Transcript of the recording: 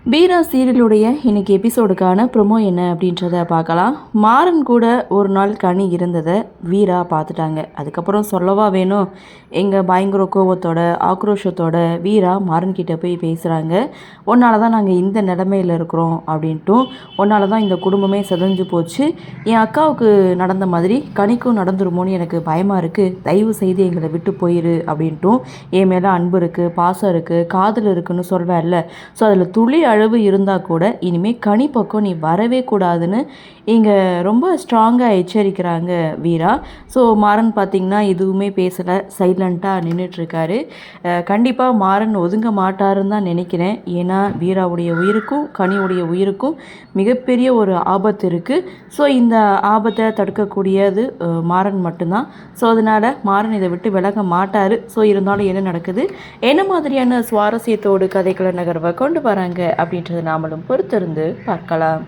வீரா சீரியலுடைய இன்னைக்கு எபிசோடுக்கான ப்ரொமோ என்ன அப்படின்றத பார்க்கலாம். மாறன் கூட ஒரு நாள் கனி இருந்ததை வீரா பார்த்துட்டாங்க. அதுக்கப்புறம் சொல்லவா வேணும், எங்கள் பயங்கர கோவத்தோட ஆக்ரோஷத்தோட வீரா மாறன் கிட்ட போய் பேசுகிறாங்க. உன்னால தான் நாங்கள் இந்த நிலமையில் இருக்கிறோம் அப்படின்ட்டும், உன்னால தான் இந்த குடும்பமே சிதைஞ்சு போச்சு, என் அக்காவுக்கு நடந்த மாதிரி கனிக்கும் நடந்துருமோன்னு எனக்கு பயமாக இருக்குது, தயவு செய்து எங்களை விட்டு போயிரு அப்படின்ட்டும், என் மேலே அன்பு இருக்குது, பாசம் இருக்குது, காதல் இருக்குன்னு சொல்வேன்ல, ஸோ அதில் துளி அளவு இருந்தால் கூட இனிமேல் கனி பக்கம் நீ வரவே கூடாதுன்னு இங்கே ரொம்ப ஸ்ட்ராங்காக எச்சரிக்கிறாங்க வீரா. ஸோ மாறன் பார்த்திங்கன்னா எதுவுமே பேசலை, சைலண்ட்டாக நின்றுட்டுருக்காரு. கண்டிப்பாக மாறன் ஒதுங்க மாட்டாருன்னு தான் நினைக்கிறேன். ஏன்னா வீராவுடைய உயிருக்கும் கனியுடைய உயிருக்கும் மிகப்பெரிய ஒரு ஆபத்து இருக்குது. ஸோ இந்த ஆபத்தை தடுக்கக்கூடியது மாறன் மட்டும்தான். ஸோ அதனால் மாறன் இதை விட்டு விலக மாட்டார். ஸோ இருந்தாலும் என்ன நடக்குது, என்ன மாதிரியான சுவாரஸ்யத்தோடு கதைக்கள நகர்வை கொண்டு வராங்க அப்படின்றத நாமளும் பொறுத்திருந்து பார்க்கலாம்.